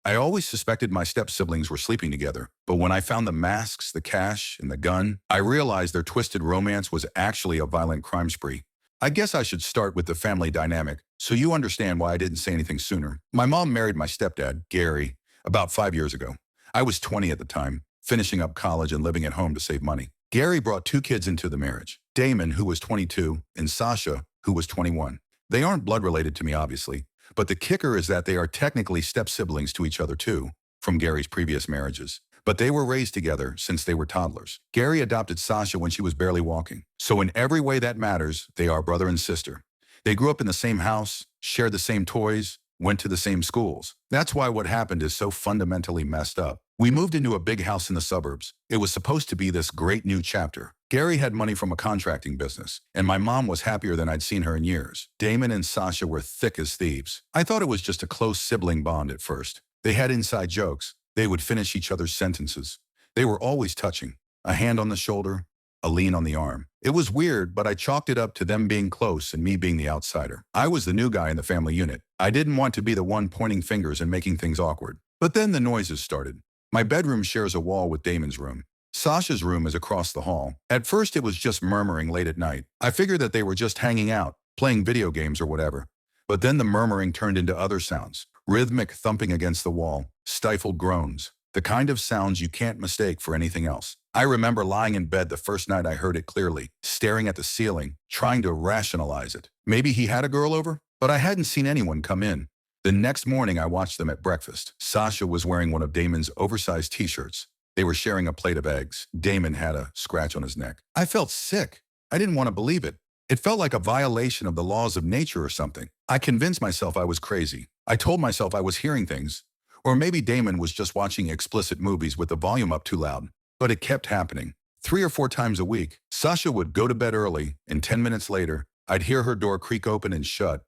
I always suspected my step-siblings were sleeping together, but when I found the masks, the cash, and the gun, I realized their twisted romance was actually a violent crime spree. I guess I should start with the family dynamic, so you understand why I didn't say anything sooner. My mom married my stepdad, Gary, about 5 years ago. I was 20 at the time, finishing up college and living at home to save money. Gary brought two kids into the marriage, Damon, who was 22, and Sasha, who was 21. They aren't blood related to me, obviously, but the kicker is that they are technically step-siblings to each other too, from Gary's previous marriages. But they were raised together since they were toddlers. Gary adopted Sasha when she was barely walking. So in every way that matters, they are brother and sister. They grew up in the same house, shared the same toys, went to the same schools. That's why what happened is so fundamentally messed up. We moved into a big house in the suburbs. It was supposed to be this great new chapter. Gary had money from a contracting business, and my mom was happier than I'd seen her in years. Damon and Sasha were thick as thieves. I thought it was just a close sibling bond at first. They had inside jokes. They would finish each other's sentences. They were always touching. A hand on the shoulder, a lean on the arm. It was weird, but I chalked it up to them being close and me being the outsider. I was the new guy in the family unit. I didn't want to be the one pointing fingers and making things awkward. But then the noises started. My bedroom shares a wall with Damon's room. Sasha's room is across the hall. At first it was just murmuring late at night. I figured that they were just hanging out, playing video games or whatever. But then the murmuring turned into other sounds. Rhythmic thumping against the wall, stifled groans, the kind of sounds you can't mistake for anything else. I remember lying in bed the first night I heard it clearly, staring at the ceiling, trying to rationalize it. Maybe he had a girl over? But I hadn't seen anyone come in. The next morning I watched them at breakfast. Sasha was wearing one of Damon's oversized t-shirts. They were sharing a plate of eggs. Damon had a scratch on his neck. I felt sick. I didn't want to believe it. It felt like a violation of the laws of nature or something. I convinced myself I was crazy. I told myself I was hearing things. Or maybe Damon was just watching explicit movies with the volume up too loud. But it kept happening. 3 or 4 times a week, Sasha would go to bed early, and 10 minutes later, I'd hear her door creak open and shut,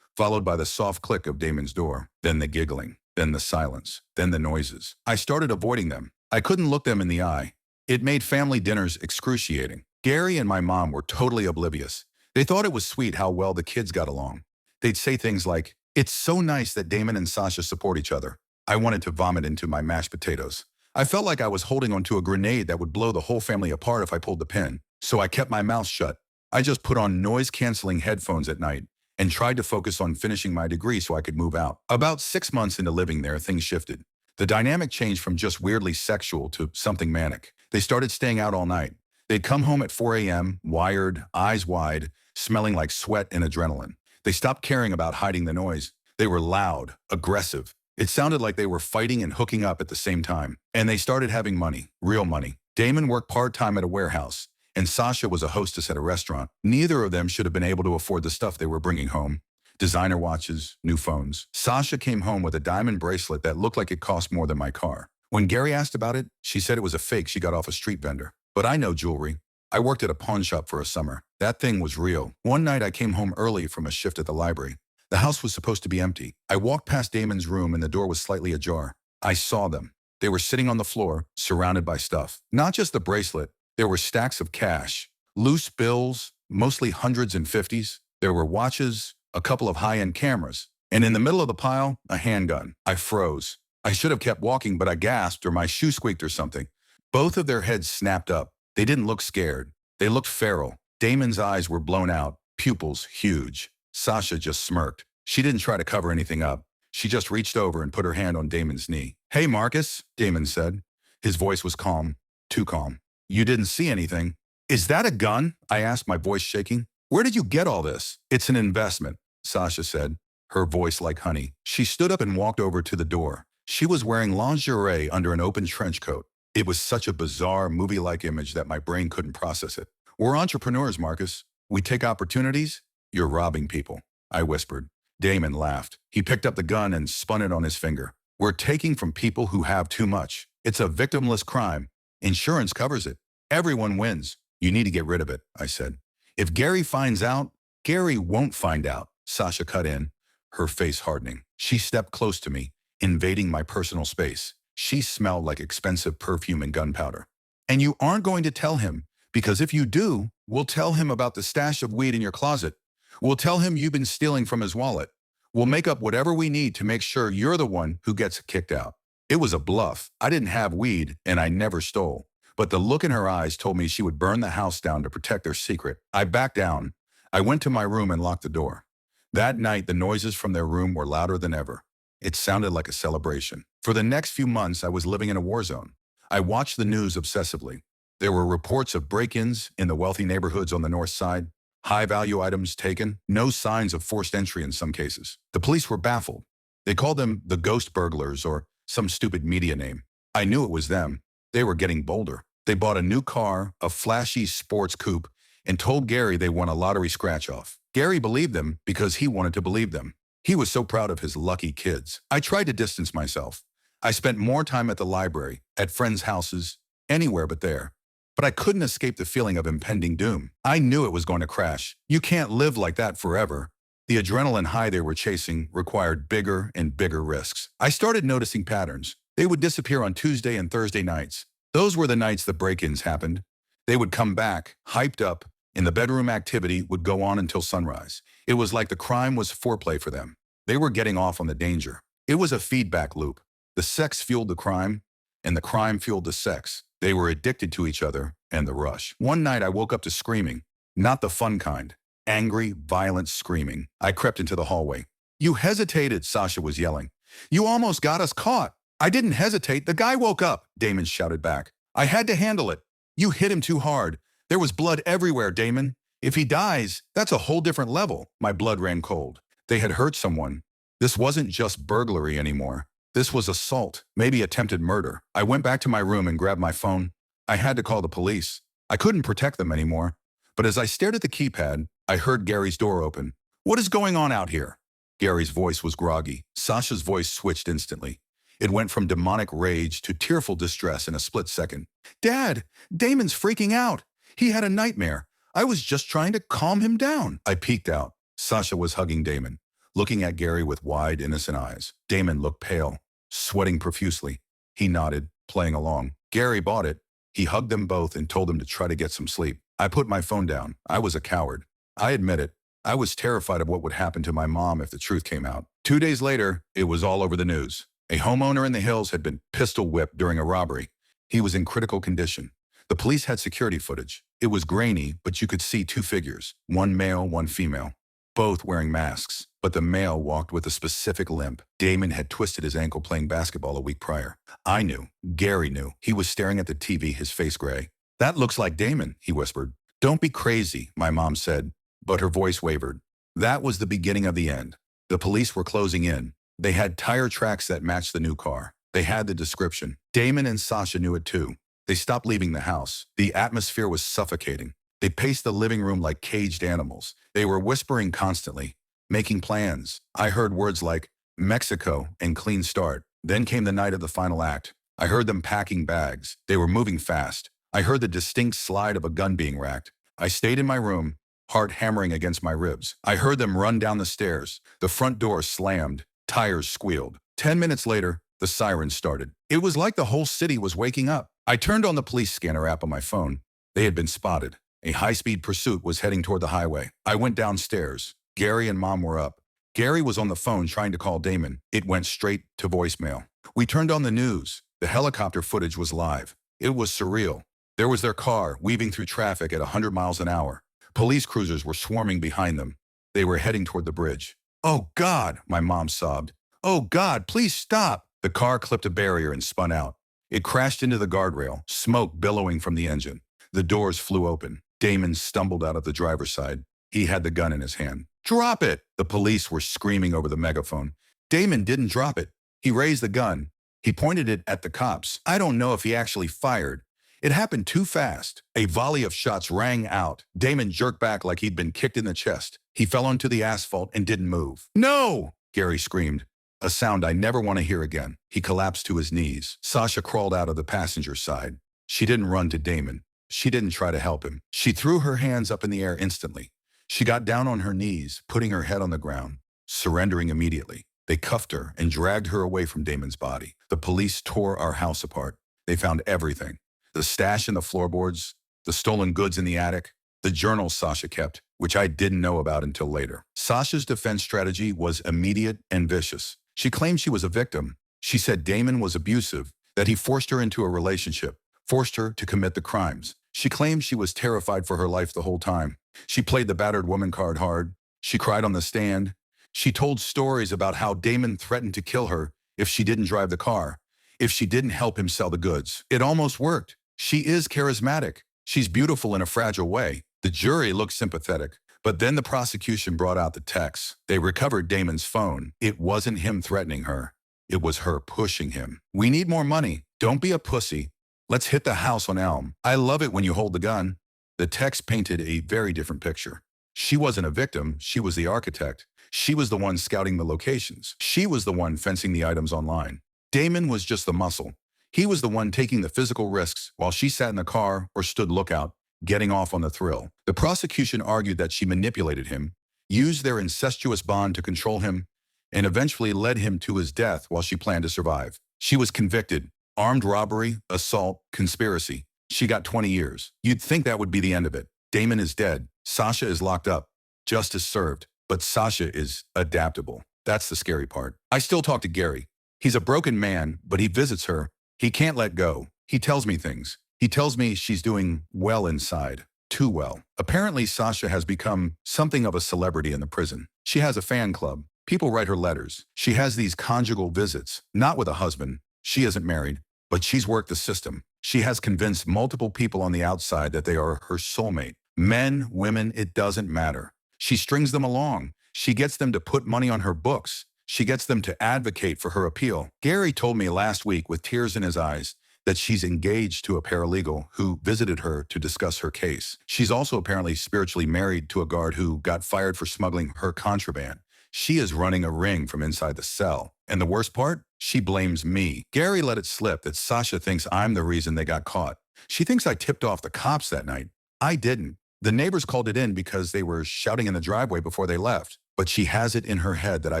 followed by the soft click of Damon's door, then the giggling, then the silence, then the noises. I started avoiding them. I couldn't look them in the eye. It made family dinners excruciating. Gary and my mom were totally oblivious. They thought it was sweet how well the kids got along. They'd say things like, "It's so nice that Damon and Sasha support each other." I wanted to vomit into my mashed potatoes. I felt like I was holding onto a grenade that would blow the whole family apart if I pulled the pin. So I kept my mouth shut. I just put on noise-canceling headphones at night and tried to focus on finishing my degree so I could move out. About 6 months into living there, things shifted. The dynamic changed from just weirdly sexual to something manic. They started staying out all night. They'd come home at 4 a.m., wired, eyes wide, smelling like sweat and adrenaline. They stopped caring about hiding the noise. They were loud, aggressive. It sounded like they were fighting and hooking up at the same time. And they started having money, real money. Damon worked part-time at a warehouse, and Sasha was a hostess at a restaurant. Neither of them should have been able to afford the stuff they were bringing home. Designer watches, new phones. Sasha came home with a diamond bracelet that looked like it cost more than my car. When Gary asked about it, she said it was a fake she got off a street vendor. But I know jewelry. I worked at a pawn shop for a summer. That thing was real. One night I came home early from a shift at the library. The house was supposed to be empty. I walked past Damon's room and the door was slightly ajar. I saw them. They were sitting on the floor, surrounded by stuff. Not just the bracelet. There were stacks of cash, loose bills, mostly hundreds and fifties. There were watches, a couple of high-end cameras, and in the middle of the pile, a handgun. I froze. I should have kept walking, but I gasped or my shoe squeaked or something. Both of their heads snapped up. They didn't look scared. They looked feral. Damon's eyes were blown out, pupils huge. Sasha just smirked. She didn't try to cover anything up. She just reached over and put her hand on Damon's knee. "Hey, Marcus," Damon said. His voice was calm, too calm. "You didn't see anything." "Is that a gun?" I asked, my voice shaking. "Where did you get all this?" "It's an investment," Sasha said, her voice like honey. She stood up and walked over to the door. She was wearing lingerie under an open trench coat. It was such a bizarre, movie-like image that my brain couldn't process it. "We're entrepreneurs, Marcus. We take opportunities. You're robbing people," I whispered. Damon laughed. He picked up the gun and spun it on his finger. "We're taking from people who have too much. It's a victimless crime. Insurance covers it. Everyone wins. You need to get rid of it," I said. "If Gary finds out," "Gary won't find out," Sasha cut in, her face hardening. She stepped close to me, invading my personal space. She smelled like expensive perfume and gunpowder. "And you aren't going to tell him, because if you do, we'll tell him about the stash of weed in your closet. We'll tell him you've been stealing from his wallet. We'll make up whatever we need to make sure you're the one who gets kicked out. It was a bluff. I didn't have weed, and I never stole. But the look in her eyes told me she would burn the house down to protect their secret. I backed down. I went to my room and locked the door. That night, the noises from their room were louder than ever. It sounded like a celebration. For the next few months, I was living in a war zone. I watched the news obsessively. There were reports of break-ins in the wealthy neighborhoods on the north side, high-value items taken, no signs of forced entry in some cases. The police were baffled. They called them the ghost burglars or some stupid media name. I knew it was them. They were getting bolder. They bought a new car, a flashy sports coupe, and told Gary they won a lottery scratch-off. Gary believed them because he wanted to believe them. He was so proud of his lucky kids. I tried to distance myself. I spent more time at the library, at friends' houses, anywhere but there. But I couldn't escape the feeling of impending doom. I knew it was going to crash. You can't live like that forever. The adrenaline high they were chasing required bigger and bigger risks. I started noticing patterns. They would disappear on Tuesday and Thursday nights. Those were the nights the break-ins happened. They would come back, hyped up, and the bedroom activity would go on until sunrise. It was like the crime was foreplay for them. They were getting off on the danger. It was a feedback loop. The sex fueled the crime, and the crime fueled the sex. They were addicted to each other and the rush. One night I woke up to screaming, not the fun kind. Angry, violent screaming. I crept into the hallway. "You hesitated," Sasha was yelling. "You almost got us caught." "I didn't hesitate. The guy woke up," Damon shouted back. "I had to handle it." "You hit him too hard. There was blood everywhere, Damon. If he dies, that's a whole different level." My blood ran cold. They had hurt someone. This wasn't just burglary anymore. This was assault, maybe attempted murder. I went back to my room and grabbed my phone. I had to call the police. I couldn't protect them anymore. But as I stared at the keypad, I heard Gary's door open. "What is going on out here?" Gary's voice was groggy. Sasha's voice switched instantly. It went from demonic rage to tearful distress in a split second. "Dad, Damon's freaking out. He had a nightmare. I was just trying to calm him down." I peeked out. Sasha was hugging Damon, looking at Gary with wide, innocent eyes. Damon looked pale, sweating profusely. He nodded, playing along. Gary bought it. He hugged them both and told them to try to get some sleep. I put my phone down. I was a coward. I admit it. I was terrified of what would happen to my mom if the truth came out. 2 days later, it was all over the news. A homeowner in the hills had been pistol whipped during a robbery. He was in critical condition. The police had security footage. It was grainy, but you could see 2 figures, one male, one female, both wearing masks. But the male walked with a specific limp. Damon had twisted his ankle playing basketball a week prior. I knew. Gary knew. He was staring at the TV, his face gray. "That looks like Damon," he whispered. "Don't be crazy," my mom said, but her voice wavered. That was the beginning of the end. The police were closing in. They had tire tracks that matched the new car. They had the description. Damon and Sasha knew it too. They stopped leaving the house. The atmosphere was suffocating. They paced the living room like caged animals. They were whispering constantly, making plans. I heard words like Mexico and clean start. Then came the night of the final act. I heard them packing bags. They were moving fast. I heard the distinct slide of a gun being racked. I stayed in my room, heart hammering against my ribs. I heard them run down the stairs. The front door slammed. Tires squealed. 10 minutes later, the sirens started. It was like the whole city was waking up. I turned on the police scanner app on my phone. They had been spotted. A high-speed pursuit was heading toward the highway. I went downstairs. Gary and Mom were up. Gary was on the phone trying to call Damon. It went straight to voicemail. We turned on the news. The helicopter footage was live. It was surreal. There was their car weaving through traffic at 100 miles an hour. Police cruisers were swarming behind them. They were heading toward the bridge. "Oh, God," my mom sobbed. "Oh, God, please stop." The car clipped a barrier and spun out. It crashed into the guardrail, smoke billowing from the engine. The doors flew open. Damon stumbled out of the driver's side. He had the gun in his hand. "Drop it!" The police were screaming over the megaphone. Damon didn't drop it. He raised the gun. He pointed it at the cops. I don't know if he actually fired. It happened too fast. A volley of shots rang out. Damon jerked back like he'd been kicked in the chest. He fell onto the asphalt and didn't move. "No!" Gary screamed, a sound I never want to hear again. He collapsed to his knees. Sasha crawled out of the passenger side. She didn't run to Damon. She didn't try to help him. She threw her hands up in the air instantly. She got down on her knees, putting her head on the ground, surrendering immediately. They cuffed her and dragged her away from Damon's body. The police tore our house apart. They found everything. The stash in the floorboards, the stolen goods in the attic, the journals Sasha kept. which I didn't know about until later. Sasha's defense strategy was immediate and vicious. She claimed she was a victim. She said Damon was abusive, that he forced her into a relationship, forced her to commit the crimes. She claimed she was terrified for her life the whole time. She played the battered woman card hard. She cried on the stand. She told stories about how Damon threatened to kill her if she didn't drive the car, if she didn't help him sell the goods. It almost worked. She is charismatic. She's beautiful in a fragile way. The jury looked sympathetic. But then the prosecution brought out the texts. They recovered Damon's phone. It wasn't him threatening her. It was her pushing him. "We need more money. Don't be a pussy. Let's hit the house on Elm. I love it when you hold the gun." The text painted a very different picture. She wasn't a victim. She was the architect. She was the one scouting the locations. She was the one fencing the items online. Damon was just the muscle. He was the one taking the physical risks while she sat in the car or stood lookout, getting off on the thrill. The prosecution argued that she manipulated him, used their incestuous bond to control him, and eventually led him to his death while she planned to survive. She was convicted. Armed robbery, assault, conspiracy. She got 20 years. You'd think that would be the end of it. Damon is dead. Sasha is locked up. Justice served. But Sasha is adaptable. That's the scary part. I still talk to Gary. He's a broken man, but he visits her. He can't let go. He tells me things. He tells me she's doing well inside. Too well. Apparently, Sasha has become something of a celebrity in the prison. She has a fan club. People write her letters. She has these conjugal visits, not with a husband. She isn't married, but she's worked the system. She has convinced multiple people on the outside that they are her soulmate. Men, women, it doesn't matter. She strings them along. She gets them to put money on her books. She gets them to advocate for her appeal. Gary told me last week with tears in his eyes that she's engaged to a paralegal who visited her to discuss her case. She's also apparently spiritually married to a guard who got fired for smuggling her contraband. She is running a ring from inside the cell. And the worst part? She blames me. Gary let it slip that Sasha thinks I'm the reason they got caught. She thinks I tipped off the cops that night. I didn't. The neighbors called it in because they were shouting in the driveway before they left. But she has it in her head that I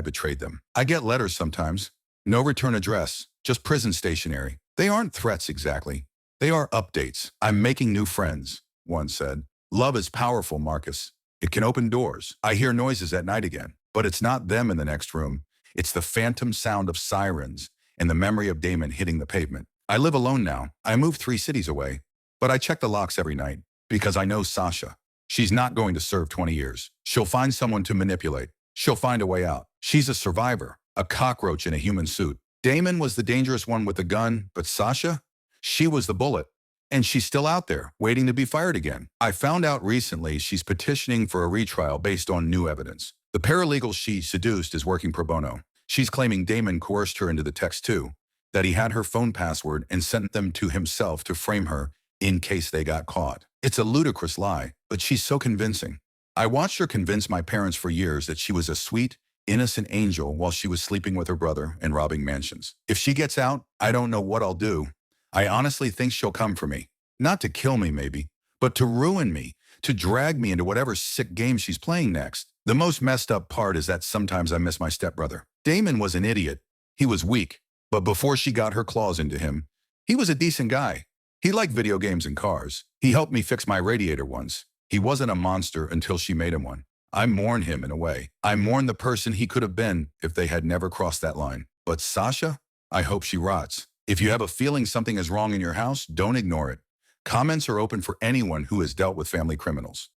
betrayed them. I get letters sometimes. No return address, just prison stationery. They aren't threats exactly. They are updates. "I'm making new friends," one said. "Love is powerful, Marcus. It can open doors. I hear noises at night again, but it's not them in the next room. It's the phantom sound of sirens and the memory of Damon hitting the pavement. I live alone now. I moved 3 cities away, but I check the locks every night because I know Sasha. She's not going to serve 20 years. She'll find someone to manipulate. She'll find a way out. She's a survivor, a cockroach in a human suit. Damon was the dangerous one with the gun, but Sasha? She was the bullet. And she's still out there, waiting to be fired again. I found out recently she's petitioning for a retrial based on new evidence. The paralegal she seduced is working pro bono. She's claiming Damon coerced her into the text too, that he had her phone password and sent them to himself to frame her in case they got caught. It's a ludicrous lie, but she's so convincing. I watched her convince my parents for years that she was a sweet, innocent angel while she was sleeping with her brother and robbing mansions. If she gets out, I don't know what I'll do. I honestly think she'll come for me. Not to kill me, maybe, but to ruin me, to drag me into whatever sick game she's playing next. The most messed up part is that sometimes I miss my stepbrother. Damon was an idiot. He was weak, but before she got her claws into him, he was a decent guy. He liked video games and cars. He helped me fix my radiator once. He wasn't a monster until she made him one. I mourn him in a way. I mourn the person he could have been if they had never crossed that line. But Sasha? I hope she rots. If you have a feeling something is wrong in your house, don't ignore it. Comments are open for anyone who has dealt with family criminals.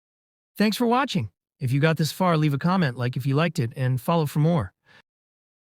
Thanks for watching. If you got this far, leave a comment, like if you liked it, and follow for more.